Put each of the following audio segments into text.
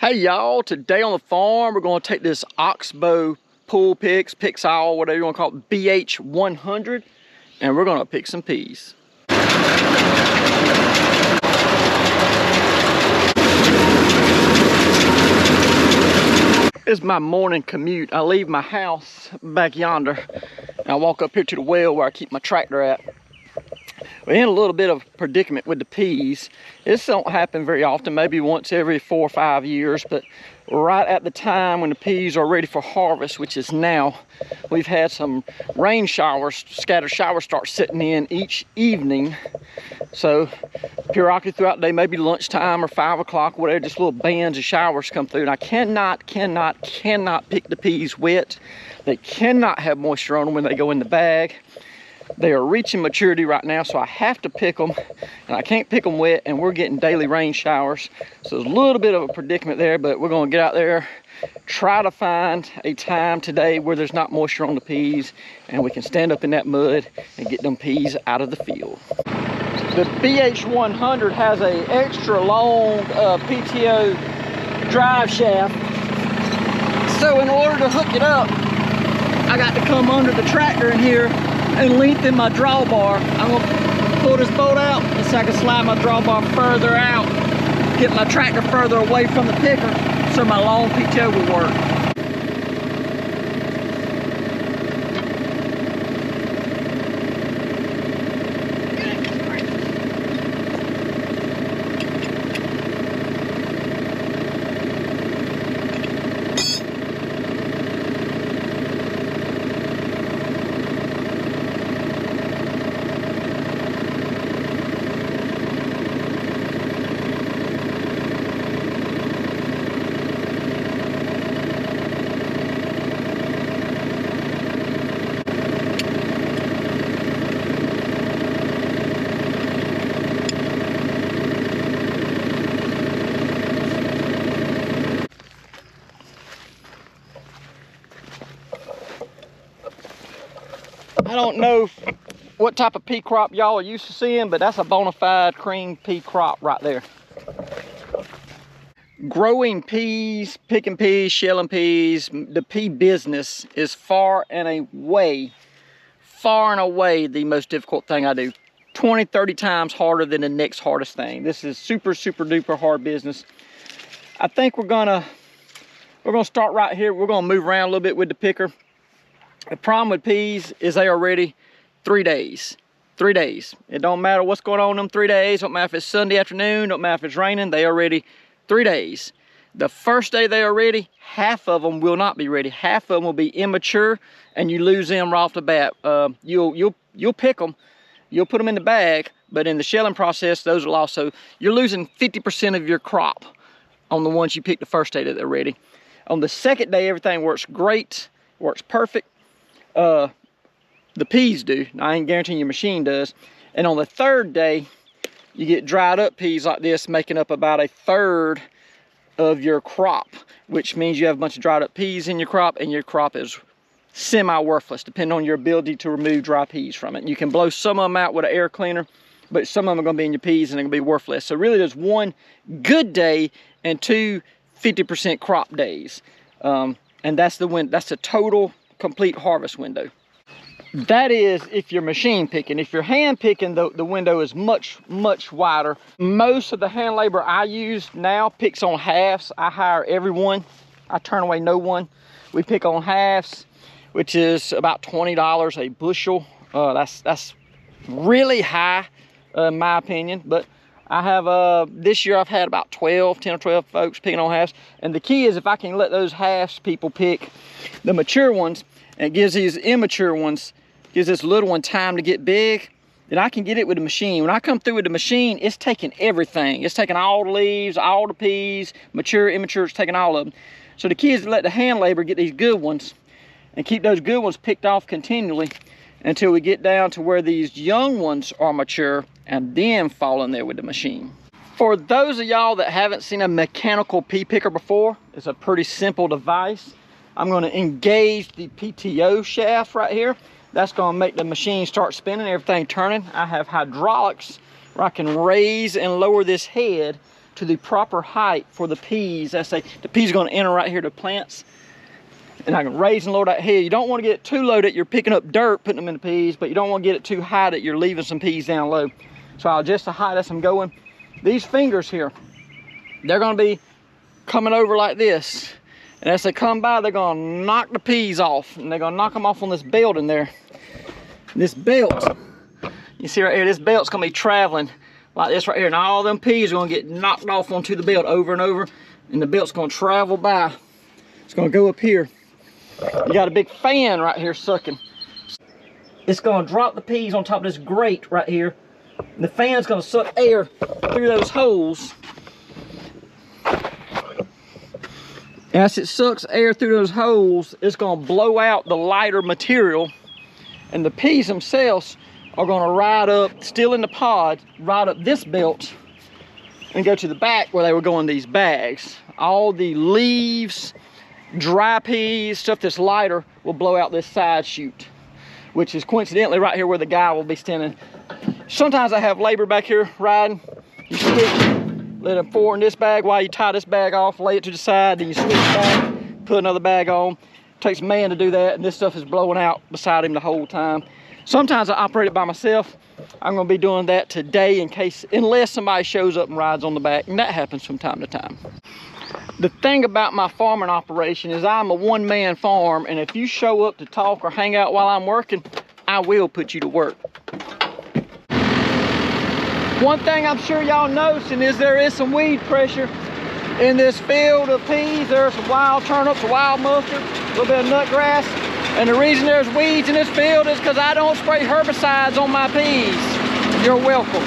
Hey y'all, today on the farm we're going to take this Oxbo Pixall, whatever you want to call it, BH100, and we're going to pick some peas. This is my morning commute. I leave my house back yonder and I walk up here to the well where I keep my tractor at. We're in a little bit of predicament with the peas. This don't happen very often, maybe once every 4 or 5 years, but right at the time when the peas are ready for harvest, which is now, we've had some rain showers, scattered showers start sitting in each evening. So periodically throughout the day, maybe lunchtime or 5 o'clock, whatever, just little bands of showers come through. And I cannot pick the peas wet. They cannot have moisture on them when they go in the bag. They are reaching maturity right now, so I have to pick them, and I can't pick them wet, and we're getting daily rain showers. So there's a little bit of a predicament there, but we're gonna get out there, try to find a time today where there's not moisture on the peas, and we can stand up in that mud and get them peas out of the field. The BH100 has a extra long PTO drive shaft. So in order to hook it up, I got to come under the tractor in here and lengthen my drawbar. I'm gonna pull this bolt out and so I can slide my drawbar further out, get my tractor further away from the picker so my long PTO will work. I don't know what type of pea crop y'all are used to seeing, but that's a bona fide cream pea crop right there. Growing peas, picking peas, shelling peas, the pea business is far and away the most difficult thing I do. 20, 30 times harder than the next hardest thing. This is super duper hard business. I think we're gonna start right here. We're gonna move around a little bit with the picker. The problem with peas is they are ready 3 days. 3 days. It don't matter what's going on in them 3 days. Don't matter if it's Sunday afternoon. Don't matter if it's raining. They are ready 3 days. The first day they are ready, half of them will not be ready. Half of them will be immature, and you lose them right off the bat. You'll pick them. You'll put them in the bag, but in the shelling process, those will also, you're losing 50% of your crop on the ones you pick the first day that they're ready. On the second day, everything works great, works perfect. The peas do. I ain't guaranteeing your machine does. And on the third day, you get dried up peas like this, making up about 1/3 of your crop, which means you have a bunch of dried up peas in your crop, and your crop is semi-worthless, depending on your ability to remove dry peas from it. You can blow some of them out with an air cleaner, but some of them are gonna be in your peas and they're gonna be worthless. So really there's one good day and two 50% crop days. And that's the total complete harvest window. That is if you're machine picking. If you're hand picking, the window is much wider. Most of the hand labor I use now picks on halves. I hire everyone. I turn away no one. We pick on halves, which is about $20 a bushel. That's really high in my opinion, but I have this year I've had about 10 or 12 folks picking on halves. And the key is if I can let those halves people pick the mature ones, and it gives these immature ones, gives this little one time to get big, then I can get it with the machine. When I come through with the machine, it's taking everything. It's taking all the leaves, all the peas, mature, immature, it's taking all of them. So the key is to let the hand labor get these good ones and keep those good ones picked off continually until we get down to where these young ones are mature, and then fall in there with the machine. For those of y'all that haven't seen a mechanical pea picker before, it's a pretty simple device. I'm going to engage the PTO shaft right here. That's going to make the machine start spinning, everything turning. I have hydraulics where I can raise and lower this head to the proper height for the peas. I say the peas are going to enter right here to plants. And I can raise and lower that head. You don't want to get it too low that you're picking up dirt, putting them in the peas, but you don't want to get it too high that you're leaving some peas down low. So I'll adjust the height as I'm going. These fingers here, they're going to be coming over like this. And as they come by, they're going to knock the peas off. And they're going to knock them off on this belt in there. This belt, you see right here, this belt's going to be traveling like this right here. And all them peas are going to get knocked off onto the belt over and over. And the belt's going to travel by. It's going to go up here. You got a big fan right here sucking. It's going to drop the peas on top of this grate right here. And the fan's going to suck air through those holes. As it sucks air through those holes, it's going to blow out the lighter material. And the peas themselves are going to ride up, still in the pod, ride up this belt and go to the back where they were going these bags. All the leaves, dry peas, stuff that's lighter will blow out this side chute, which is coincidentally right here where the guy will be standing. Sometimes I have labor back here riding. You switch, let them pour in this bag while you tie this bag off, lay it to the side, then you switch back, put another bag on. It takes a man to do that, and this stuff is blowing out beside him the whole time. Sometimes I operate it by myself. I'm gonna be doing that today unless somebody shows up and rides on the back, and that happens from time to time. The thing about my farming operation is I'm a one-man farm, and if you show up to talk or hang out while I'm working, I will put you to work. One thing I'm sure y'all noticing is there is some weed pressure in this field of peas. There's some wild turnips, wild mustard, a little bit of nut grass. And the reason there's weeds in this field is because I don't spray herbicides on my peas. You're welcome.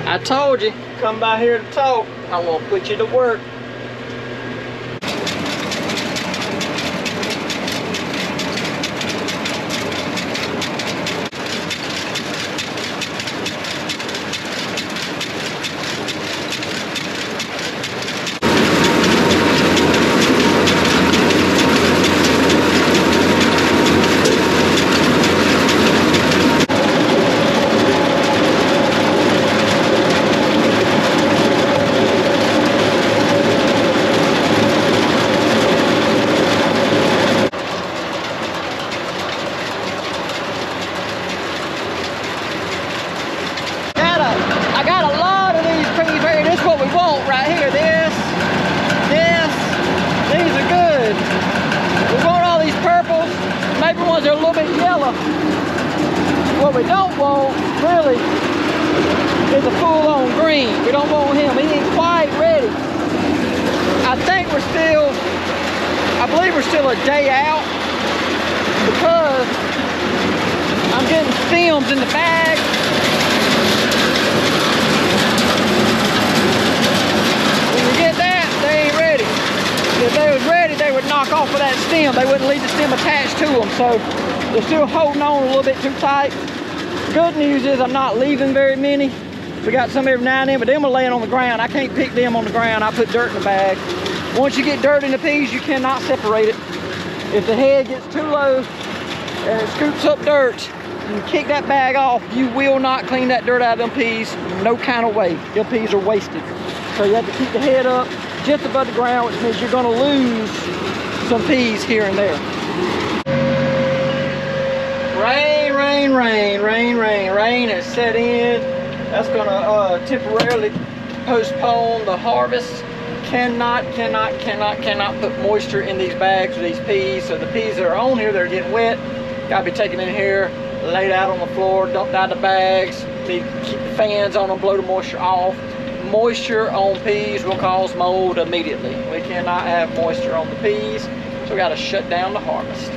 I told you, come by here to talk. I want to put you to work. They're a little bit yellow. What we don't want, really, is a full-on green. We don't want him. He ain't quite ready. I believe we're still a day out because I'm getting stems in the bag. When you get that, they ain't ready. If they was ready, they would knock off of that stem. They wouldn't leave the stem attached to them. So they're still holding on a little bit too tight. Good news is I'm not leaving very many. We got some every now and then, but them are laying on the ground. I can't pick them on the ground. I put dirt in the bag. Once you get dirt in the peas, you cannot separate it. If the head gets too low and it scoops up dirt, you kick that bag off, you will not clean that dirt out of them peas no kind of way. Your peas are wasted. So you have to keep the head up just above the ground, which means you're going to lose some peas here and there. Rain, rain, rain, rain, rain, rain has set in. That's going to temporarily postpone the harvest. Cannot put moisture in these bags for these peas. So the peas that are on here, they're getting wet. Got to be taken in here, laid out on the floor, dumped out the bags. Keep the fans on them, blow the moisture off. moisture on peas will cause mold immediately. We cannot have moisture on the peas, so we got to shut down the harvest.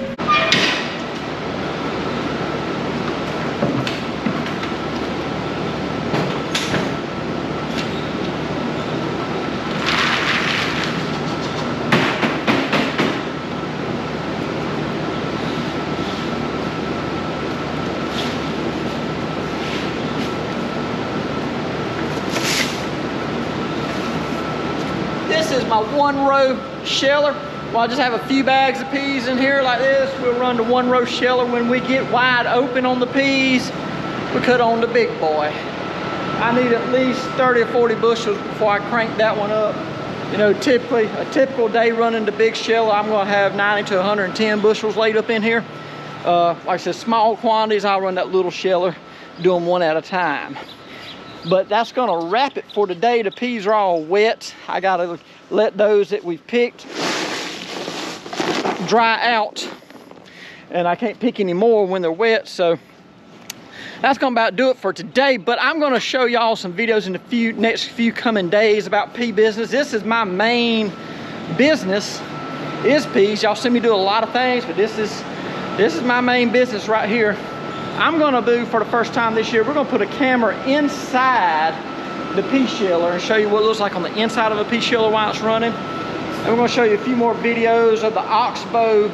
This is my 1-row sheller. Well, I just have a few bags of peas in here like this. We'll run the 1-row sheller. When we get wide open on the peas, we cut on the big boy. I need at least 30 or 40 bushels before I crank that one up. You know, typically, a typical day running the big sheller, I'm gonna have 90 to 110 bushels laid up in here. Like I said, small quantities, I'll run that little sheller, do them one at a time. But that's gonna wrap it for today. The peas are all wet. I gotta let those that we've picked dry out, and I can't pick any more when they're wet. So that's gonna about do it for today. But I'm gonna show y'all some videos in the next few coming days about pea business. This is my main business, is peas. Y'all see me do a lot of things, but this is my main business right here. I'm gonna do, for the first time this year, we're gonna put a camera inside the pea sheller and show you what it looks like on the inside of a pea sheller while it's running. And we're gonna show you a few more videos of the Oxbo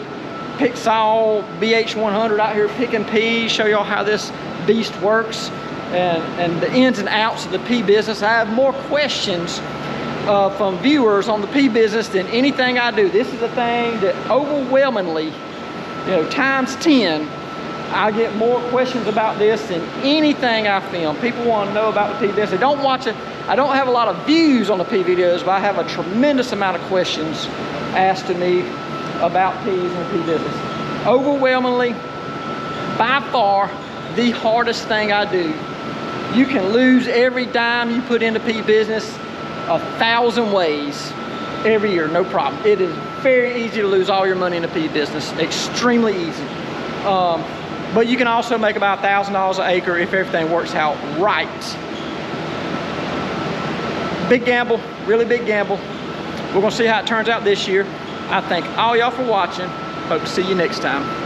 Pixall BH100 out here picking peas, show y'all how this beast works and the ins and outs of the pea business. I have more questions from viewers on the pea business than anything I do. This is a thing that overwhelmingly, you know, times 10, I get more questions about this than anything I film. People want to know about the pea business. They don't watch it. I don't have a lot of views on the pea videos, but I have a tremendous amount of questions asked to me about peas and the pea business. Overwhelmingly, by far, the hardest thing I do. You can lose every dime you put into pea business 1,000 ways every year, no problem. It is very easy to lose all your money in the pea business, extremely easy. But you can also make about $1,000 an acre if everything works out right. Big gamble, really big gamble. We're gonna see how it turns out this year. I thank all y'all for watching. Hope to see you next time.